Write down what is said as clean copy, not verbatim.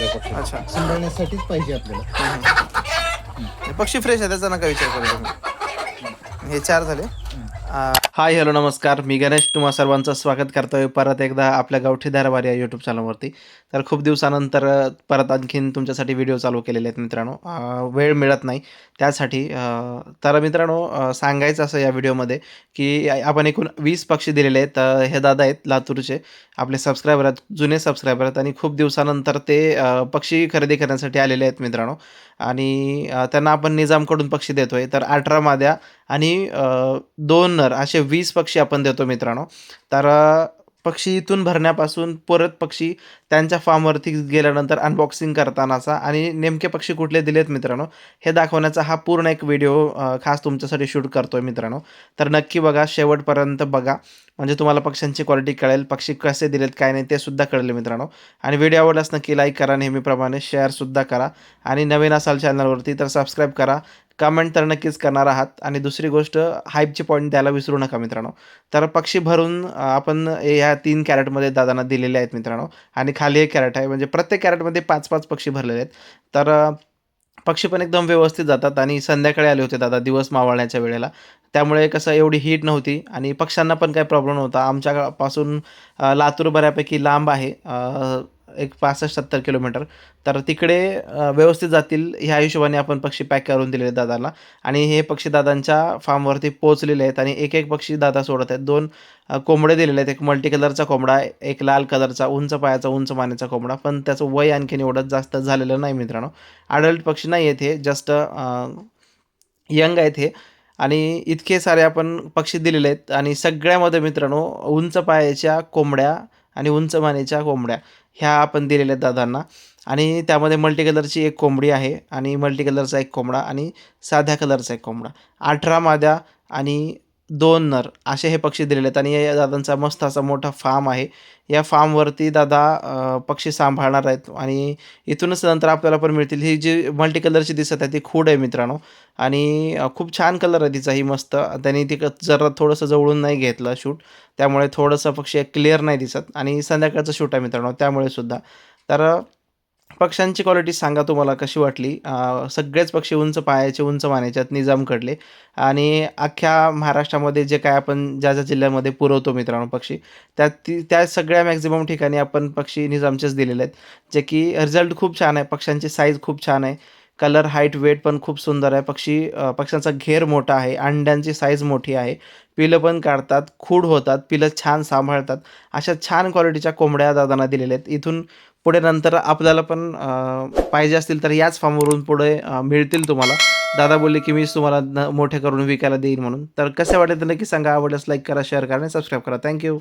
पक्षी. अच्छा. सांभाळण्यासाठीच पाहिजे आपल्याला. पक्षी फ्रेश आहे, त्याचा नका विचार करू तुम्ही. हे 4 झाले. हाय हॅलो नमस्कार, मी गणेश तुम्हा सर्वांचं स्वागत करतोय परत एकदा आपल्या गावठी धारवाडी या यूट्यूब चॅनलवरती. तर खूप दिवसानंतर परत आणखीन तुमच्यासाठी व्हिडिओ चालू केलेले आहेत मित्रांनो. वेळ मिळत नाही त्यासाठी. तर मित्रांनो, सांगायचं असं या व्हिडिओमध्ये की आपण एकूण 20 पक्षी दिलेले आहेत. हे दादा आहेत लातूरचे, आपले सबस्क्रायबर आहेत, जुने सबस्क्रायबर आहेत आणि खूप दिवसानंतर ते पक्षी खरेदी करण्यासाठी आलेले आहेत मित्रांनो. आणि त्यांना आपण निजामकडून पक्षी देतोय. तर 18 माद्या आणि 2 नर असे 20 पक्षी आपण देतो मित्रांनो. तर पक्षी इथून भरण्यापासून परत पक्षी त्यांच्या फार्मवरती गेल्यानंतर अनबॉक्सिंग करतानाचा आणि नेमके पक्षी कुठले दिलेत मित्रांनो, हे दाखवण्याचा हा पूर्ण एक व्हिडिओ खास तुमच्यासाठी शूट करतोय मित्रांनो. तर नक्की बघा, शेवटपर्यंत बघा, म्हणजे तुम्हाला पक्ष्यांची क्वालिटी कळेल, पक्षी कसे दिलेत काय नाही ते सुद्धा कळेल मित्रांनो. आणि व्हिडिओ आवडल्यास नक्की लाईक करा, नेहमीप्रमाणे शेअरसुद्धा करा आणि नवीन असाल चॅनलवरती तर सबस्क्राईब करा. कमेंट तर नक्कीच करणार आहात आणि दुसरी गोष्ट, हाईपची पॉईंट द्यायला विसरू नका मित्रांनो. तर पक्षी भरून आपण ह्या 3 कॅरेटमध्ये दादांना दिलेले आहेत मित्रांनो आणि खाली 1 कॅरेट आहे, म्हणजे प्रत्येक कॅरेटमध्ये 5-5 पक्षी भरलेले आहेत. तर पक्षी पण एकदम व्यवस्थित जातात आणि संध्याकाळी आले होते दादा दिवस मावळण्याच्या वेळेला. त्यामुळे कसं एवढी हीट नव्हती आणि पक्ष्यांना पण काही प्रॉब्लेम नव्हता. आमच्यापासून लातूर बऱ्यापैकी लांब आहे, एक 65-70 किलोमीटर. तर तिकडे व्यवस्थित जातील ह्या हिशोबाने आपण पक्षी पॅक करून दिलेले दादाला आणि हे पक्षी दादांच्या फार्मवरती पोहोचलेले आहेत आणि एक पक्षी दादा सोडत आहेत. 2 कोंबडे दिलेले आहेत. एक मल्टी कलरचा कोंबडा, एक लाल कलरचा उंच पायाचा, उंच मानेचा कोंबडा. पण त्याचं वय आणखीन एवढं जास्त झालेलं नाही मित्रांनो. अडल्ट पक्षी नाही आहेत हे, जस्ट यंग आहेत हे. आणि इतके सारे आपण पक्षी दिलेले आहेत आणि सगळ्यामध्ये मित्रांनो उंच पायाच्या कोंबड्या आणि उंच मानेच्या कोंबड्या ह्या आपण दिलेल्या आहेत दादांना. आणि त्यामध्ये मल्टी कलरची एक कोंबडी आहे आणि मल्टी कलरचा एक कोंबडा आणि साध्या कलरचा एक कोंबडा. 18 माद्या आणि 2 नर असे हे पक्षी दिलेले आहेत आणि या दादांचा मस्त असा मोठा फार्म आहे. या फार्मवरती दादा पक्षी सांभाळणार आहेत आणि इथूनच नंतर आपल्याला पण मिळतील. ही जी मल्टी कलरची दिसत आहे ती खूड आहे मित्रांनो आणि खूप छान कलर आहे तिचाही मस्त. त्यांनी ती जरा थोडंसं जवळून नाही घेतलं शूट, त्यामुळे थोडंसं पक्षी क्लिअर नाही दिसत आणि संध्याकाळचं शूट आहे मित्रांनो त्यामुळे सुद्धा. तर पक्ष्यांची क्वालिटी सांगा तुम्हाला कशी वाटली. सगळेच पक्षी उंच पायाचे, उंच मानेचे आहेत निजामकडले आणि अख्ख्या महाराष्ट्रामध्ये जे काय आपण ज्या जिल्ह्यामध्ये पुरवतो मित्रांनो पक्षी, त्या सगळ्या मॅक्झिमम ठिकाणी आपण पक्षी निजामचेच दिलेले आहेत, जे की रिझल्ट खूप छान आहे. पक्ष्यांची साईज खूप छान आहे, कलर, हाईट, वेट पण खूप सुंदर आहे. पक्ष्यांचा घेर मोठा आहे, अंड्यांची साईज मोठी आहे, पिलं पण काढतात, खूड होतात, पिलं छान सांभाळतात. अशा छान क्वालिटीच्या कोंबड्या दादांना दिलेल्या आहेत. इथून पुढे नंतर आपल्याला पण पाहिजे असतील तर याच फार्मवरून पुढे मिळतील तुम्हाला. दादा बोलले की मीच तुम्हाला मोठे करून विकायला देईन म्हणून. तर कसे वाटले तर नक्की सांगा. आवडल्यास लाईक करा, शेअर करा आणि सबस्क्राईब करा. थँक्यू.